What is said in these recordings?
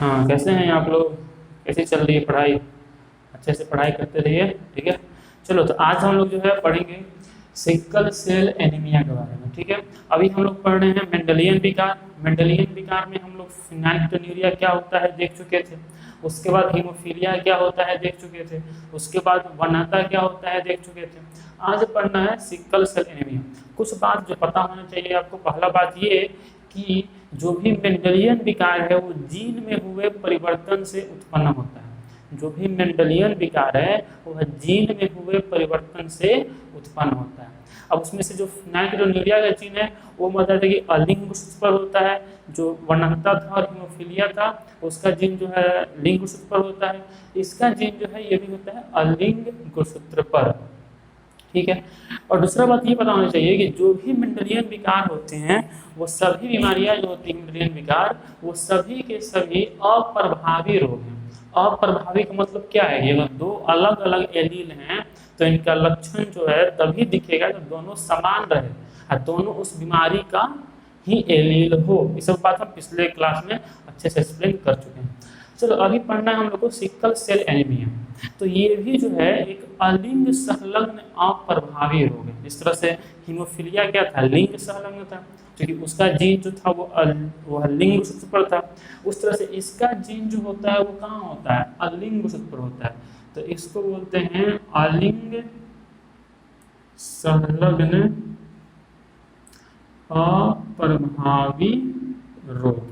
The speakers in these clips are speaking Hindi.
हाँ, कैसे हैं आप लोग? कैसी चल रही है पढ़ाई? अच्छे से पढ़ाई करते रहिए, ठीक है। चलो, तो आज हम लोग जो है पढ़ेंगे सिकल सेल एनीमिया के बारे में, ठीक है। अभी हम लोग पढ़ रहे हैं मेंडेलियन विकार। मेंडेलियन विकार में हम लोग फिनाइल्केटोन्यूरिया क्या होता है देख चुके थे। उसके बाद हीमोफीलिया क्या होता है देख चुके थे। उसके बाद वनता क्या होता है देख चुके थे। आज पढ़ना है सिकल सेल एनीमिया। कुछ बात जो पता होना चाहिए आपको। पहला बात ये कि जो भी मेंडेलियन विकार है वो जीन में हुए परिवर्तन से उत्पन्न होता है। जो भी मेंडेलियन विकार है वह जीन में हुए परिवर्तन से उत्पन्न होता है। अब उसमें से जो फिनाइल्केटोन्यूरिया का जीन है वो मतलब कि अलिंग गुणसूत्र पर होता है। जो वनंता था और हीमोफीलिया था उसका जीन जो है लिंग गुणसूत्र पर होता है। इसका जीन जो है ये भी होता है अलिंग गुणसूत्र पर, ठीक है। और दूसरा बात ये पता होना चाहिए कि जो भी मेंडेलियन विकार होते हैं वो सभी बीमारियां जो होती हैं मेंडेलियन विकार वो सभी के सभी अप्रभावी रोग हैं। अप्रभावी का मतलब क्या है? ये अगर दो अलग अलग एलील हैं तो इनका लक्षण जो है तभी दिखेगा जब दोनों समान रहे और दोनों उस बीमारी का ही एलील हो। ये सब बात हम पिछले क्लास में अच्छे से एक्सप्लेन कर चुके हैं। चलो, अभी पढ़ना है हम लोग को सिकल सेल एनीमिया। तो ये भी जो है एक अलिंग संलग्न अप्रभावी रोग है। जिस तरह से हीमोफीलिया क्या था, लिंग संलग्न था, क्योंकि उसका जीन जो था वो लिंग गुणसूत्र पर था। उस तरह से इसका जीन जो होता है वो कहाँ होता है? अलिंग गुणसूत्र पर होता है। तो इसको बोलते हैं अलिंग संलग्न अप्रभावी रोग।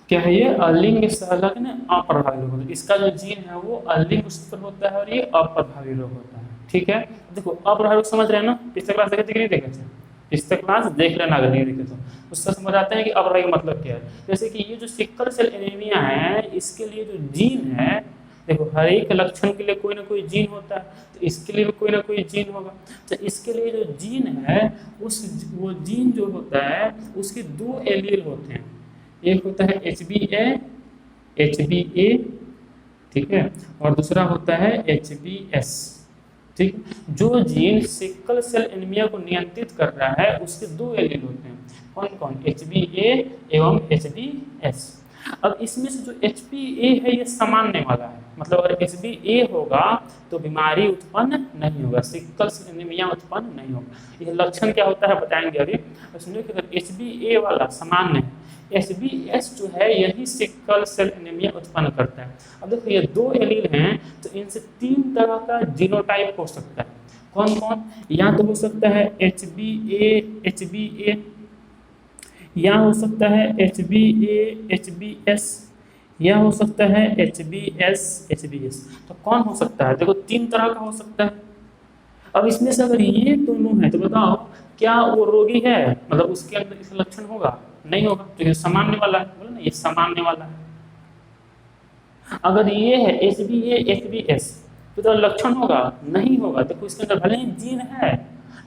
क्या है ये? अलिंग संलग्न अप्रभावी रोग। तो इसका जो जीन है वो अलिंग गुणसूत्र पर होता है और ये अप्रभावी रोग होता है, ठीक है। देखो, अप्रभावी रोग समझ रहे हैं ना? पिछले क्लास देखे थे कि नहीं देखे थे? पिछले क्लास देख लेना अगर नहीं देखे तो उससे समझ आते हैं कि अप्रभावी का मतलब क्या है। जैसे कि ये जो सिकल सेल एनीमिया है इसके लिए जो जीन है, देखो हर एक लक्षण के लिए कोई ना कोई जीन होता है, तो इसके लिए भी कोई ना कोई जीन होगा। तो इसके लिए जो जीन है वो जीन जो होता है उसके दो एलील होते हैं। एक होता है HbA, ठीक है, और दूसरा होता है HbS, ठीक। जो जीन सिकल सेल एनीमिया को नियंत्रित कर रहा है उसके दो एलील होते हैं। कौन कौन? HbA एवं HbS। अब इसमें से जो HbA है ये सामान्य वाला है, मतलब अगर HbA होगा तो बीमारी उत्पन्न नहीं होगा, सिकल सेल एनीमिया उत्पन्न नहीं होगा। यह लक्षण क्या होता है बताएंगे अभी। सुनिए कि अगर HbA वाला सामान्य है, HbS जो है यही सिकल सेल एनीमिया उत्पन्न करता है। अब देखो ये दो एलील हैं तो इनसे तीन तरह का जीनोटाइप हो सकता है। कौन कौन? या तो हो सकता है HbA, या हो सकता है HbA, HbS, या हो सकता है HbS, HbS। तो कौन हो सकता है? देखो तीन तरह का हो सकता है। अब इसमें से अगर ये दोनों है तो बताओ क्या वो रोगी है? मतलब उसके अंदर इसका लक्षण होगा? नहीं होगा, तो ये सामान्य वाला है, बोले ना ये सामान्य वाला है। अगर ये है HbA, HbS तो लक्षण होगा? नहीं होगा। देखो इसके अंदर भले ही जीन है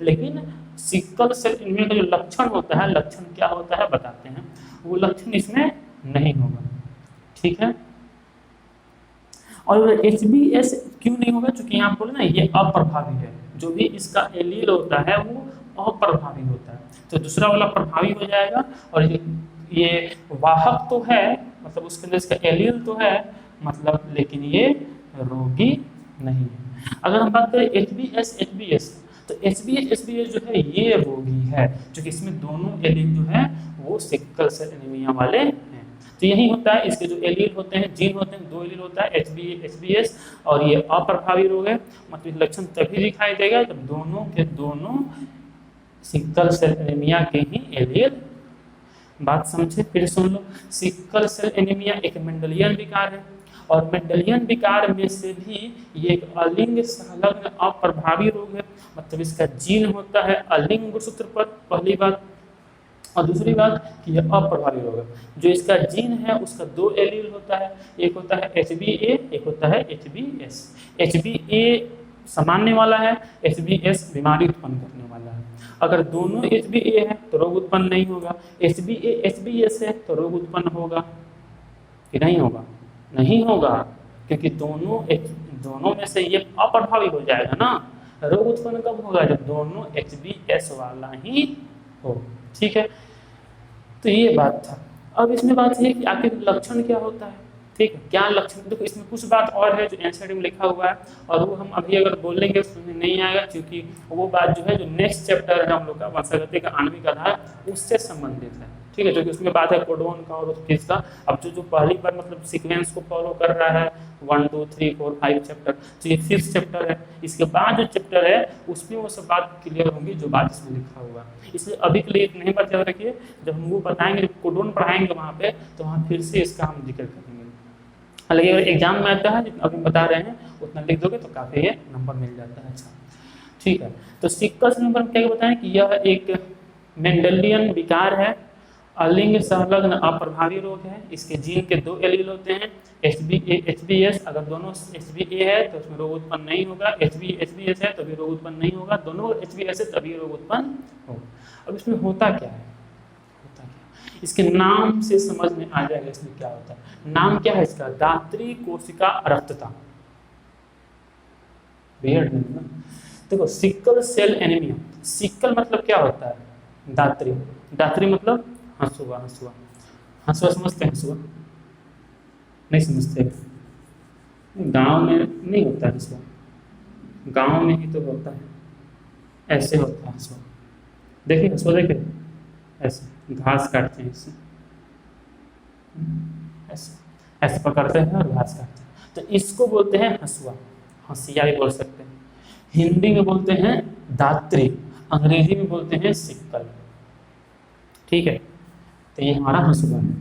लेकिन सिकल सेल एनीमिया का जो लक्षण होता है, लक्षण क्या होता है बताते हैं, वो लक्षण इसमें नहीं होगा, ठीक है। और HbS क्यों नहीं होगा? क्योंकि यहाँ बोले ना ये अप्रभावी है। जो भी इसका एलील होता है वो अप्रभावी होता है, तो दूसरा वाला प्रभावी हो जाएगा। और ये वाहक तो है, मतलब उसके अंदर इसका एलील तो है मतलब, लेकिन ये रोगी नहीं है। अगर हम बात करें HbS, HbS तो HbS, HbS जो है ये रोगी है, क्योंकि इसमें दोनों एलील जो है वो सिकल सेल एनीमिया वाले हैं। तो यही होता है, इसके जो एलील होते हैं, जीन होते हैं, दो एलील होता है HbA, HbS, और ये अप्रभावी रोग है। मतलब लक्षण तभी दिखाई देगा जब दोनों के दोनों सिकल सेल एनीमिया के ही एलील। बात समझे? फिर सुन लो। सिकल सेल एनीमिया एक मेंडेलियन विकार है और मेंडेलियन विकार में से भी ये एक अलिंग संलग्न अप्रभावी रोग है। मतलब इसका जीन होता है अलिंग गुणसूत्र पर, पहली बात। और दूसरी बात कि यह अप्रभावी रोग है। जो इसका जीन है उसका दो एलील होता है, एक होता है HbA, एक होता है HbS। HbA सामान्य वाला है, HbS बीमारी उत्पन्न करने वाला है। अगर दोनों HbA है तो रोग उत्पन्न नहीं होगा, HbA, HbS है तो रोग उत्पन्न होगा कि नहीं होगा? नहीं होगा, क्योंकि दोनों में से ये अप्रभावी हो जाएगा ना। रोग उत्पन्न कब होगा? जब दोनों HbS वाला ही हो, ठीक है। तो ये बात था। अब इसमें बात यह है कि आखिर लक्षण क्या होता है, ठीक है, क्या लक्षण। देखो इसमें कुछ बात और है जो एनसीईआरटी में लिखा हुआ है, और वो हम अभी अगर बोलेंगे समझ नहीं आएगा, क्योंकि वो बात जो है जो नेक्स्ट चैप्टर है हम लोग का वंशागति का आणविक आधार उससे संबंधित है, ठीक है, जो कि उसमें बात है कोडोन का और उस चीज़ का। अब जो पहली बार मतलब सीक्वेंस को फॉलो कर रहा है 1 2 3 4 5 चैप्टर, तो ये 5th चैप्टर है। इसके बाद जो चैप्टर है उसमें वो सब बात क्लियर होंगी जो बात इसमें लिखा हुआ है। इसलिए अभी के लिए इतनी ही बात याद रखिए, जब हम वो बताएंगे कोडोन पढ़ाएंगे वहाँ पे, तो वहाँ फिर से इसका हम जिक्र करेंगे। हालांकि अगर एग्जाम में आता है जितना अभी बता रहे हैं उतना लिख दोगे तो काफ़ी ये नंबर मिल जाता है। अच्छा ठीक है, तो सिक्कल सेल नंबर क्या बताएं कि यह एक मेंडेलियन विकार है, अलिंग संलग्न अप्रभावी रोग है। इसके जीन के 2 एलील होते हैं, HBS। अगर दोनों HBA है तो उसमें रोग उत्पन्न नहीं होगा, HBS है तभी रोग उत्पन्न नहीं होगा, दोनों HBS है तभी रोग उत्पन्न होगा। अब इसमें होता क्या है, इसके नाम से समझ में आ जाएगा इसमें क्या होता है। नाम क्या है इसका, दात्री कोशिका अरक्तता। वियर्ड नेम ना। देखो सिकल सेल एनीमिया, सिकल मतलब क्या होता है, दात्री, दात्री मतलब हंसुआ, हंसुआ, हंसुआ समझते हैं, हंसुआ नहीं समझते, गांव में नहीं होता है हंसुआ, गांव में ही तो होता है, ऐसे होता है हंसुआ। देखिए हंसुआ देखिए, ऐसे घास काटते हैं इससे, ऐसे ऐसे पकड़ते हैं और घास काटते हैं, तो इसको बोलते हैं हंसुआ, हंसिया भी बोल सकते हैं। हिंदी में बोलते हैं दात्री, अंग्रेजी में बोलते हैं सिक्कल, ठीक है। तो ये हमारा हंसुआ है।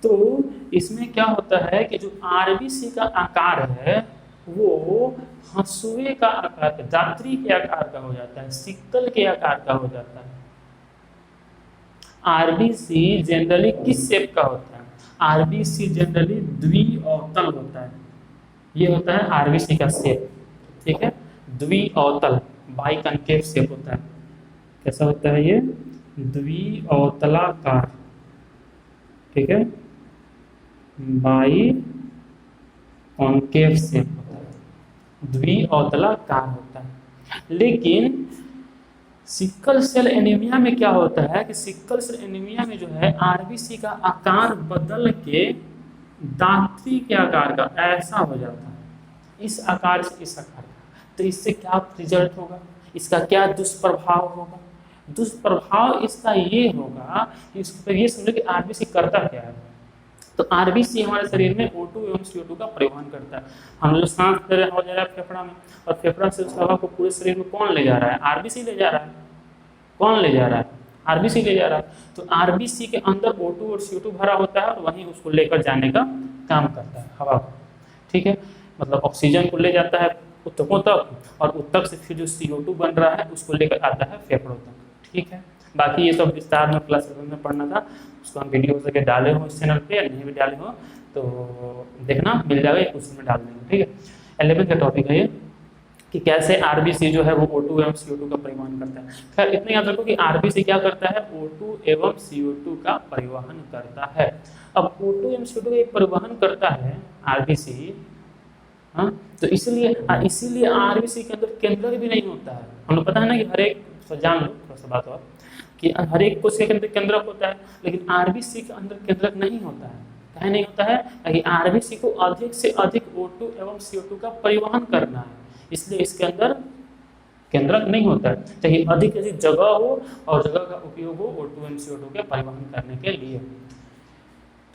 तो इसमें क्या होता है कि जो आरबीसी का आकार है वो हंसुए का आकार, दात्री के आकार का हो जाता है, सिक्कल के आकार का हो जाता है। आरबीसी जनरली किस शेप का होता है, आरबीसी जनरली द्विअवतल होता है, ये होता है आरबीसी का शेप, ठीक है, द्विअवतल बाइकनकेव शेप होता है। कैसा होता है ये, द्विअवतलाकार, ठीक है, बाई कॉन्केव शेप होता है, द्विअवतलाकार होता है। लेकिन सिकल सेल एनीमिया में क्या होता है कि सिकल सेल एनीमिया में जो है आरबीसी का आकार बदल के दात्री के आकार का ऐसा हो जाता है, इस आकार से इस आकार का। तो इससे क्या रिजल्ट होगा, इसका क्या दुष्प्रभाव होगा, दुष्प्रभाव इसका ये होगा कि इसको ये समझो कि आरबीसी करता क्या है। तो आरबीसी हमारे शरीर में O2 एवं CO2 का परिवहन करता है। हम लोग सांस ले रहे हो जा रहा है फेफड़ा में, और फेफड़ा से उस हवा को पूरे शरीर में कौन ले जा रहा है, आरबीसी ले जा रहा है। कौन ले जा रहा है, आरबीसी ले जा रहा है। तो आरबीसी के अंदर O2 और CO2 भरा होता है और वहीं उसको लेकर जाने का काम करता है हवा को, ठीक है, मतलब ऑक्सीजन को ले जाता है ऊतकों तक, और ऊतक से फिर जो CO2 बन रहा है उसको लेकर आता है फेफड़ों तक, ठीक है। बाकी ये सब विस्तार में क्लास 7 में पढ़ना था, उसको हम वीडियो करके डाले हो इस चैनल पे, नहीं भी डाले हो तो देखना मिल जाएगा, उसमें डाल देंगे, ठीक है। 11 का टॉपिक है ये कि कैसे आरबीसी जो है वो O2 एवं CO2 का परिवहन करता है। खैर इतना याद रखो कि आरबीसी क्या करता है, O2 एवं CO2 का परिवहन करता है। अब O2 एवं CO2 का परिवहन करता है आरबीसी, हाँ, तो इसीलिए आरबीसी के अंदर केंद्रक भी नहीं होता है। हम लोग पता है ना कि हर एक, जान लो थोड़ा सा बात और, कि हर एक कोशिका के अंदर केंद्रक होता है, लेकिन आरबीसी के अंदर केंद्रक नहीं होता है। कहीं नहीं होता है कि आरबीसी को अधिक से अधिक O2 एवं CO2 का परिवहन करना है, इसलिए इसके अंदर केंद्रक नहीं होता है। चाहिए अधिक से अधिक जगह हो और जगह का उपयोग हो O2 एवं CO2 के परिवहन करने के लिए।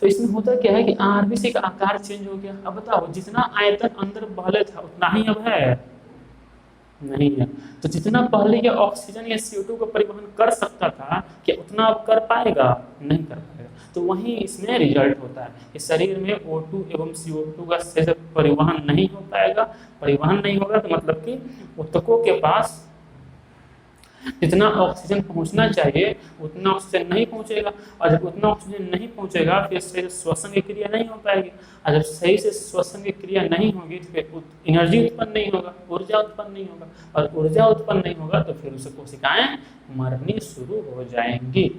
तो इसमें होता क्या है कि आरबीसी का आकार चेंज हो गया। अब बताओ जितना आयतन अंदर पहले था उतना ही अब है, नहीं है। तो जितना पहले ये ऑक्सीजन या CO2 का परिवहन कर सकता था क्या उतना अब कर पाएगा, नहीं कर पाएगा। तो वहीं इसमें रिजल्ट होता है कि शरीर में O2 एवं CO2 का सही से परिवहन नहीं हो पाएगा। परिवहन नहीं होगा तो मतलब कि ऊतकों के पास जितना ऑक्सीजन पहुंचना चाहिए उतना ऑक्सीजन नहीं पहुंचेगा, और जब उतना ऑक्सीजन नहीं पहुंचेगा फिर से श्वसन की क्रिया नहीं हो पाएगी, और जब सही से श्वसन की क्रिया नहीं होगी तो फिर एनर्जी उत्पन्न नहीं होगा, ऊर्जा उत्पन्न नहीं होगा, और ऊर्जा उत्पन्न नहीं होगा तो फिर उसे कोशिकाएं मरनी शुरू हो जाएंगी।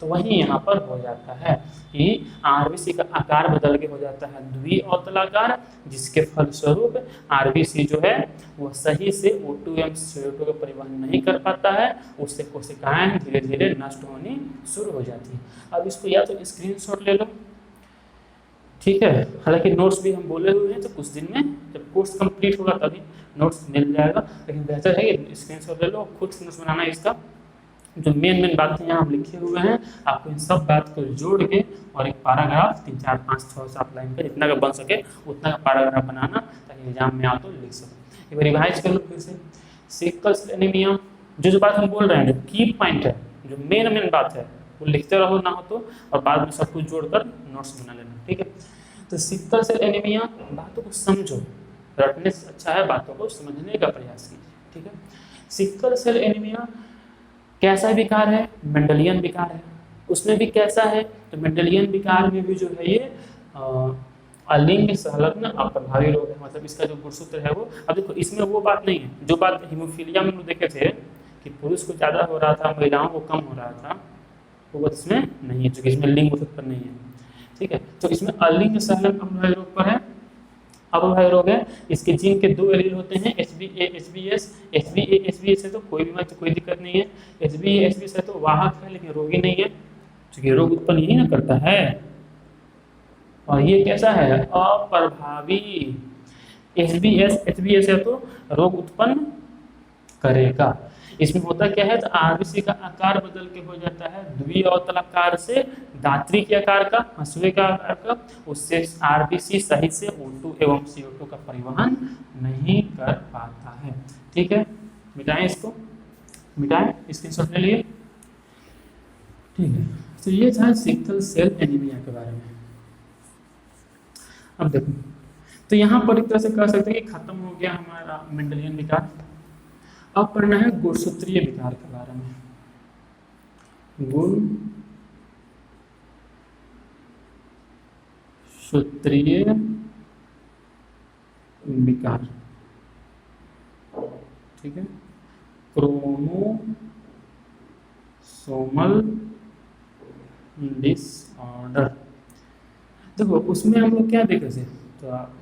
तो वहीं यहाँ पर हो जाता है कि आरबीसी का आकार बदल के हो जाता है द्विअवतलाकार, जिसके फलस्वरूप आरबीसी जो है वह सही से O2 एवं CO2 का परिवहन नहीं कर पाता है, उससे कोशिकाएं धीरे धीरे नष्ट होनी शुरू हो जाती है। अब इसको या तो स्क्रीनशॉट ले लो, ठीक है, हालांकि नोट्स भी हम बोले हुए हैं तो कुछ दिन में जब कोर्स कंप्लीट होगा तभी नोट्स मिल जाएगा, लेकिन बेहतर है कि स्क्रीनशॉट ले लो, खुद से नोट्स बनाना। इसका जो मेन बातें यहाँ हम लिखे हुए हैं, आपको इन सब बात को जोड़ के और एक पैराग्राफ 3, 4, 5, 6, 7 लाइन का जितना का बन सके उतना का पैराग्राफ बनाना, ताकि एग्जाम में आओ तो लिख सको। एक बार रिवाइज कर लो फिर से। सिकल सेल एनीमिया, जो बात हम बोल रहे हैं, जो की पॉइंट है, जो मेन बात है, वो लिखते रहो ना हो तो, और बाद में सब कुछ जोड़कर नोट्स बना लेना, ठीक है। तो सिकल सेल एनीमिया, बातों को समझो, रटने से अच्छा है बातों को समझने का प्रयास कीजिए, ठीक है। सिकल सेल एनीमिया कैसा विकार है? मेंडेलियन विकार है। उसमें भी कैसा है? तो मेंडेलियन विकार में भी जो है ये अलिंग संलग्न अप्रभावी रोग है, मतलब इसका जो गुणसूत्र है वो, अब देखो इसमें वो बात नहीं है जो बात हीमोफीलिया में देखे थे कि पुरुष को ज़्यादा हो रहा था, महिलाओं को कम हो रहा था, वो बात इसमें नहीं है, क्योंकि इसमें लिंग उत्पन्न पर नहीं है, ठीक है। तो इसमें अलिंग संलग्न अप्रभावी रोग पर है, अप्रभावी रोग है। इसके जीन के 2 एलील होते हैं, HBA HBS। HBA HBS है तो कोई बीमारी, तो कोई दिक्कत नहीं है। HBA HBS है तो वाहक है लेकिन रोगी नहीं है, क्योंकि रोग उत्पन्न यही ना करता है। और ये कैसा है? अप्रभावी। HBS HBS है तो रोग उत्पन्न करेगा। इसमें होता क्या है, तो आरबीसी का आकार बदल के हो जाता है द्विअवतलाकार से दात्री के आकार का, हंसुए का आकार का। उससे आरबीसी सही से O2 एवं CO2 का परिवहन नहीं कर पाता है, ठीक है। मिटाएं इसको, मिटाएं, स्क्रीनशॉट ले लिए, ठीक है। तो ये था सिकल सेल एनीमिया के बारे में। अब देखो, तो यहाँ पर एक तरह से कह सकते हैं कि खत्म हो गया हमारा मेंडेलियन विकार। अब पढ़ना है गुणसूत्रीय विकार के बारे में। गुणसूत्रीय विकार, ठीक है। Chromosomal disorder. देखो उसमें हम लोग क्या देखे थे, तो आप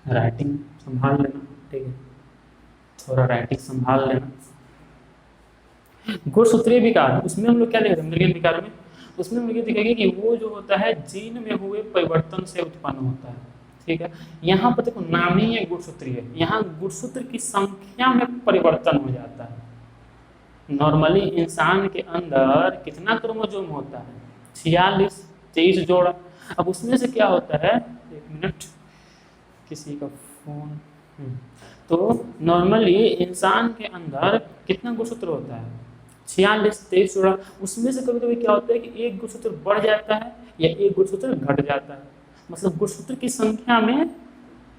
राइटिंग संभाल लेना, ठीक है, थोड़ा राइटिंग संभाल लेना। गुणसूत्रीय विकार, उसमें हम लोग क्या देखे थे मेंडेलियन विकार में? उसमें हम लोग ये देखेंगे कि वो जो होता है जीन में हुए परिवर्तन से उत्पन्न होता है, ठीक है। यहाँ पर देखो नाम ही है गुणसूत्रीय, यहाँ गुणसूत्र की संख्या में परिवर्तन हो जाता है। नॉर्मली इंसान के अंदर कितना क्रोमोसोम होता है? 46, 23 जोड़ा। अब उसमें से क्या होता है, एक मिनट, किसी का फोन, तो नॉर्मली इंसान के अंदर कितना गुणसूत्र होता है? 46, 23 जोड़ा। उसमें से कभी कभी क्या होता है कि एक गुणसूत्र बढ़ जाता है या एक गुणसूत्र घट जाता है, मतलब गुणसूत्र की संख्या में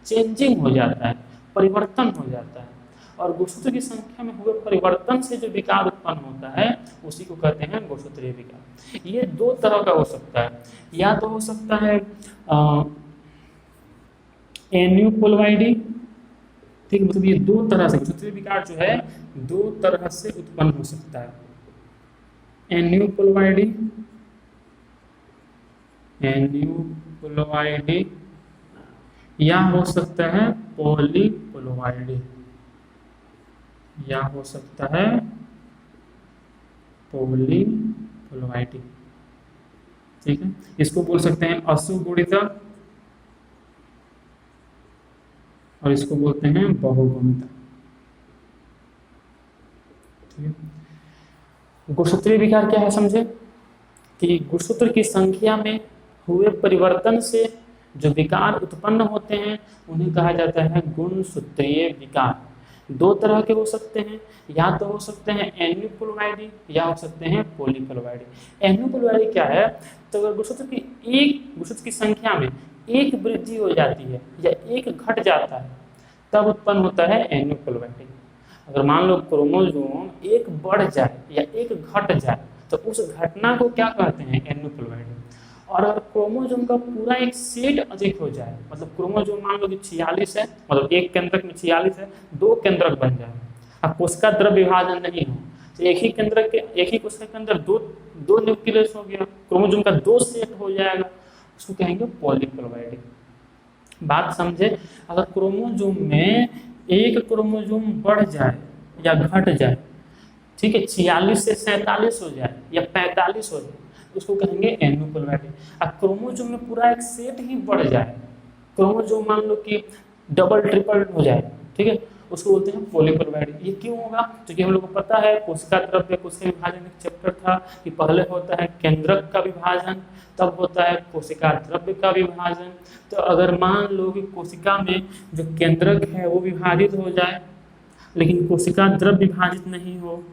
चेंजिंग हो जाता है, परिवर्तन हो जाता है। और गुणसूत्र की संख्या में हुए परिवर्तन से जो विकार उत्पन्न होता है उसी को कहते हैं गुणसूत्रीय विकार। ये 2 तरह का हो सकता है, या तो हो सकता है एन्यूपोलवाइडी, ठीक, मतलब ये 2 तरह से गुणसूत्रीय विकार जो है 2 तरह से उत्पन्न हो सकता है। एन्यूपोलवाइडी, एन्यूपोलवाइडी, या हो सकता है पॉलीपोलवाइडी, या हो सकता है पॉलीपोलवाइडी, ठीक है। इसको बोल सकते हैं असुगुणिता और इसको बोलते हैं बहुगुणिता, ठीक है। गुणसूत्रीय विकार क्या है समझे, कि गुणसूत्र की संख्या में हुए परिवर्तन से जो विकार उत्पन्न होते हैं उन्हें कहा जाता है गुणसूत्रीय विकार। 2 तरह के हो सकते हैं, या तो हो सकते हैं एन्यूपोलवाइडी या हो सकते हैं पॉलीपोलवाइडी। एन्यूपोलवाइडी क्या है, तो अगर गुणसूत्र की संख्या में एक वृद्धि हो जाती है या एक घट जाता है तब उत्पन्न होता है एन्यूपोलवाइडी। अगर मान लो क्रोमोसोम एक बढ़ जाए या एक घट जाए तो उस घटना को क्या कहते हैं? एन्यूपोलवाइडी। और अगर क्रोमोसोम का पूरा एक सेट अधिक हो जाए, मतलब क्रोमोसोम मान लो कि 46 है, मतलब एक केंद्रक में 46 है, 2 केंद्रक बन जाए, अब कोशिका द्रव्य विभाजन नहीं हो तो एक ही कोशिका के अंदर दो न्यूक्लियस हो गया, क्रोमोसोम का 2 सेट हो जाएगा, उसको कहेंगे पॉलीपोलवाइडी। बात समझे, अगर क्रोमोसोम में एक क्रोमोसोम बढ़ जाए या घट जाए ठीक है, 46 से 47 हो जाए या 45 हो जाए उसको कहेंगे एन्यूपोलवैडी। अब क्रोमोसोम में पूरा एक सेट ही बढ़ जाए, क्रोमोसोम मान लो कि डबल ट्रिपल हो जाए, ठीक है, उसको बोलते हैं पॉलीपोलवैडी। ये क्यों होगा? क्योंकि हम लोग को पता है कोशिका द्रव्य कोशिका विभाजन एक चैप्टर था कि पहले होता है केंद्रक का विभाजन, तब होता है कोशिका द्रव्य का विभाजन। तो अगर मान लो कि कोशिका में जो केंद्रक है वो विभाजित हो जाए लेकिन कोशिका द्रव्य विभाजित नहीं हो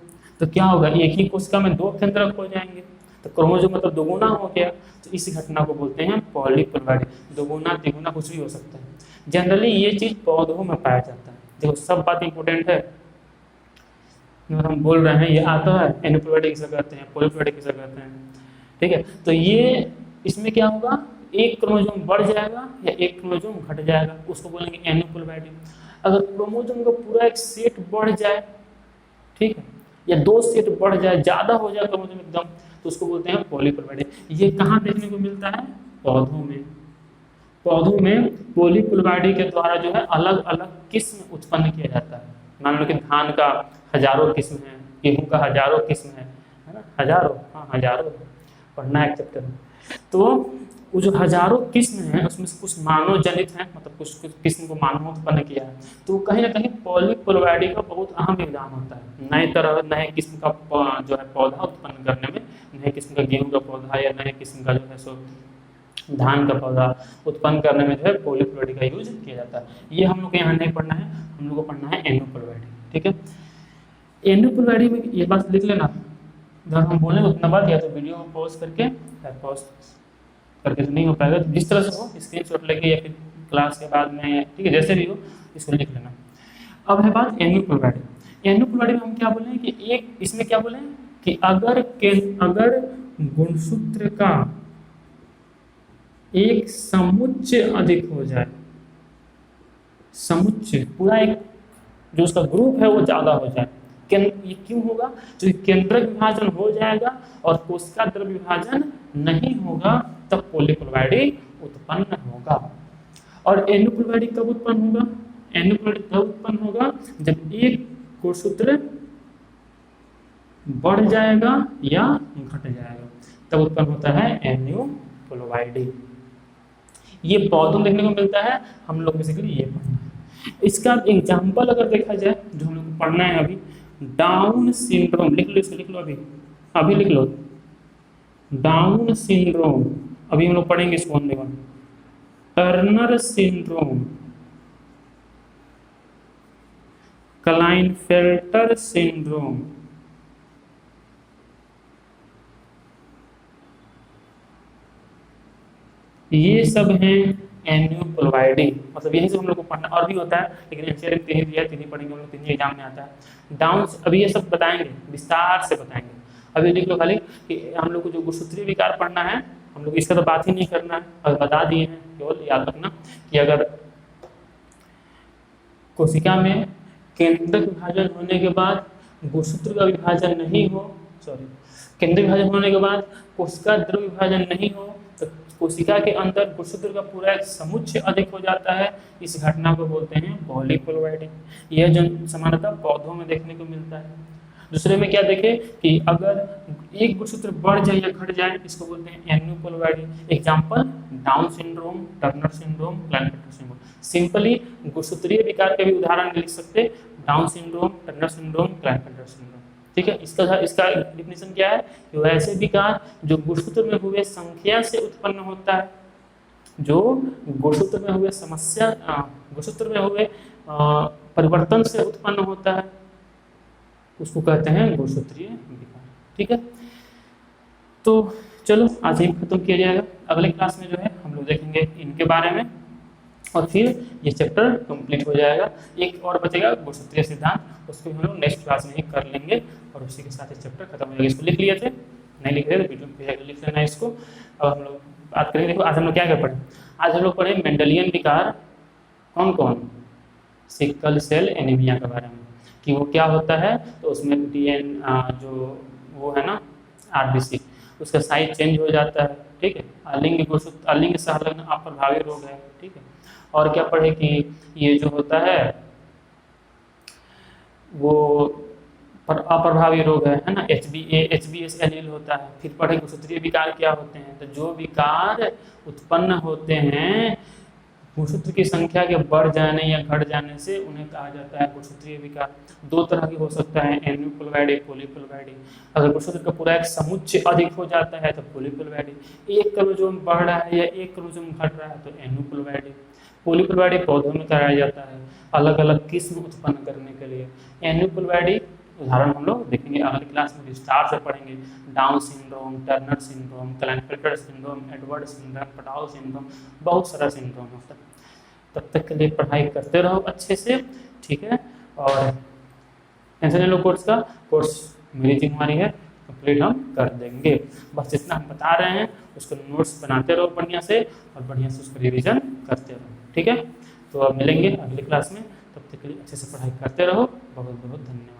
तो क्या होगा? एक ही कोशिका में दो केंद्रक हो जाएंगे, तो क्रोमोसोम मतलब दोगुना हो गया। तो इस घटना को बोलते हैं पॉलीपोलवैडी। दोगुना तिगुना कुछ भी हो सकता है। जनरली ये चीज पौधों में पाया जाता है। देखो सब बात इंपॉर्टेंट है, हम बोल रहे हैं ये आता है एन्यूपोलवैडी किसे कहते हैं, पॉलीपोलवैडी किसे कहते हैं, ठीक है। तो ये इसमें क्या होगा? एक क्रोमोसोम बढ़ जाएगा या एक क्रोमोसोम घट जाएगा, उसको बोलेंगे एन्यूपोलवैडी। अगर क्रोमोसोम का पूरा एक सेट बढ़ जाए, ठीक है, या दो सेट बढ़ जाए, ज्यादा हो जाए क्रोमोसोम एकदम, तो उसको बोलते हैं पॉलीपोलवैडी। ये कहाँ देखने को मिलता है? पौधों में। पौधों में पॉलीपोलवैडी के द्वारा जो है अलग अलग किस्म उत्पन्न किया जाता है। मान लो कि धान का हजारों किस्म है, गेहूं का हजारों किस्म है ना, हजारों, हाँ हजारों, पढ़ना है चैप्टर में। तो वो जो हजारों किस्म हैं उसमें से कुछ मानव जनित हैं, मतलब कुछ कुछ किस्म को मानव उत्पन्न किया है, तो कहीं ना कहीं पॉलीपोलवैडी का बहुत अहम योगदान होता है नए तरह नए किस्म का जो है पौधा उत्पन्न करने में। नए किस्म का गेहूं का पौधा या नए किस्म का जो है सो धान का पौधा उत्पन्न करने में जो है पॉलीपोलवैडी का यूज किया जाता है। ये हम लोग को यहाँ नहीं पढ़ना है, हम लोग को पढ़ना है एन्यूपोलवैडी, ठीक है। एन्यूपोलवैडी में ये बात लिख लेना, जब हम बोलेंगे उतना बात या तो वीडियो को पॉज करके पॉज करके तो नहीं हो पाएगा, तो जिस तरह से हो स्क्रीनशॉट लेके या फिर क्लास के बाद में, ठीक है, जैसे भी हो इसको लिख लेना। अब है बात एन्यूपोलवैडी। एन्यूपोलवैडी में हम क्या बोले कि एक इसमें क्या बोले कि अगर गुणसूत्र का एक समुच्चय अधिक हो जाए, समुच्चय पूरा एक जो उसका ग्रुप है वो ज्यादा हो जाए, ये क्यों होगा? तो केंद्रक विभाजन हो जाएगा और कोशिका द्रव्य विभाजन नहीं होगा, तब पॉलीपोलवैडी उत्पन्न होगा। और एन्यूपोलवैडी कब उत्पन्न होगा? एन्यूपोलवैडी तब उत्पन्न होगा जब एक गुणसूत्र बढ़ जाएगा या घट जाएगा, तब उत्पन्न होता है एन्यूपोलवैडी। ये पौधों में देखने को मिलता है, हम लोग बेसिकली ये पढ़ना है। इसका एग्जाम्पल अगर देखा जाए जो हम लोग को पढ़ना है अभी, डाउन सिंड्रोम, लिख लो इसको, लिख लो अभी लिख लो, डाउन सिंड्रोम, अभी हम लोग पढ़ेंगे इसको one by one. Turner syndrome, Klinefelter syndrome, ये सब हैं एन्यूपोलवैडी। मतलब यही सब हम लोग को पढ़ना, और भी होता है लेकिन एनसीईआरटी में तीन दिया, तीन ही पढ़ेंगे हम लोग, तीन ही एग्जाम में आता है। डाउन अभी ये सब बताएंगे, विस्तार से बताएंगे। अभी लिख लो खाली कि हम लोग को जो गुणसूत्रीय विकार पढ़ना है, हम लोग इसका तो बात ही नहीं करना है, और बता दिए हैं, केवल याद रखना कि अगर कोशिका में केंद्रक विभाजन होने के बाद गुणसूत्र का विभाजन नहीं हो, केंद्रक विभाजन होने के बाद कोशिका द्रव्य विभाजन नहीं हो, तो कोशिका के अंदर गुणसूत्र का पूरा एक समुच्चय अधिक हो जाता है। इस घटना को बोलते हैं पॉलीपोलवैडी। यह जो सामान्यतः पौधों में देखने को मिलता है। दूसरे में क्या देखे कि अगर एक गुणसूत्र बढ़ जाए या घट जाए, इसको बोलते हैं aneuploidy. Example Down syndrome, Turner syndrome, Klinefelter syndrome. Simply गुणसूत्रीय विकार के भी उदाहरण लिख सकते, Down syndrome, Turner syndrome, Klinefelter syndrome, ठीक है। इसका डिफिनेशन क्या है कि वो ऐसे विकार जो गुणसूत्र में हुए संख्या से उत्पन्न होता है, जो गुणसूत्र में हुए समस्या गुणसूत्र में हुए परिवर्तन से उत्पन्न होता है, उसको कहते हैं गुणसूत्रीय विकार, ठीक है। तो चलो आज ही खत्म किया जाएगा। अगले क्लास में जो है हम लोग देखेंगे इनके बारे में, और फिर ये चैप्टर कंप्लीट हो जाएगा। एक और बचेगा गुणसूत्रीय सिद्धांत, उसको हम लोग नेक्स्ट क्लास में ही कर लेंगे, और उसी के साथ ये चैप्टर खत्म हो जाएगा। इसको लिख लिए थे, नहीं लिखे थे वीडियो में लिख लेना इसको। अब हम लोग बात करेंगे, देखो आज हम लोग क्या क्या पढ़े। आज हम लोग पढ़े मेंडेलियन विकार, कौन कौन, सिकल सेल एनीमिया के बारे में, कि वो क्या होता है। तो उसमें डीएन जो वो है ना आरबीसी, उसका साइज चेंज हो जाता है, ठीक है। अलिंग सहलग्न अप्रभावी रोग है, ठीक है। और क्या पढ़े कि ये जो होता है वो अप्रभावी रोग है ना, HbA HbS होता है। फिर पढ़े गुणसूत्रीय विकार क्या होते हैं, तो जो विकार उत्पन्न होते हैं गुणसूत्र की संख्या के बढ़ जाने या घट जाने से उन्हें कहा जाता है गुणसूत्रीय विकार। दो तरह की हो सकता है, एन्युपुलवैडी, पॉलीपुलवैडी। अगर गुणसूत्र का पूरा एक समुच्चय अधिक हो जाता है तो पॉलीपुलवैडी, एक क्रोमोसोम बढ़ रहा है या एक क्रोमोसोम घट रहा है तो एन्युपुलवैडी। पॉलीपुलवैडी पौधों में कराया जाता है अलग अलग किस्म उत्पन्न करने के लिए। एन्युपुलवैडी उदाहरण हम लोग देखेंगे अगली क्लास में, विस्तार से पढ़ेंगे। Down syndrome, Turner syndrome, Klinefelter syndrome, Edward syndrome, Patau syndrome, बहुत सारा सिंड्रोम होता है। तब तक के लिए पढ़ाई करते रहो अच्छे से, ठीक है। और टेंशन ले लो कोर्स का, कोर्स मेरी जिम्मेवारी है, कंप्लीट हम कर देंगे। बस जितना हम बता रहे हैं उसको नोट्स बनाते रहो बढ़िया से, और बढ़िया से उसको रिवीजन करते रहो, ठीक है। तो अब मिलेंगे अगली क्लास में, तब तक के लिए अच्छे से पढ़ाई करते रहो। बहुत बहुत धन्यवाद।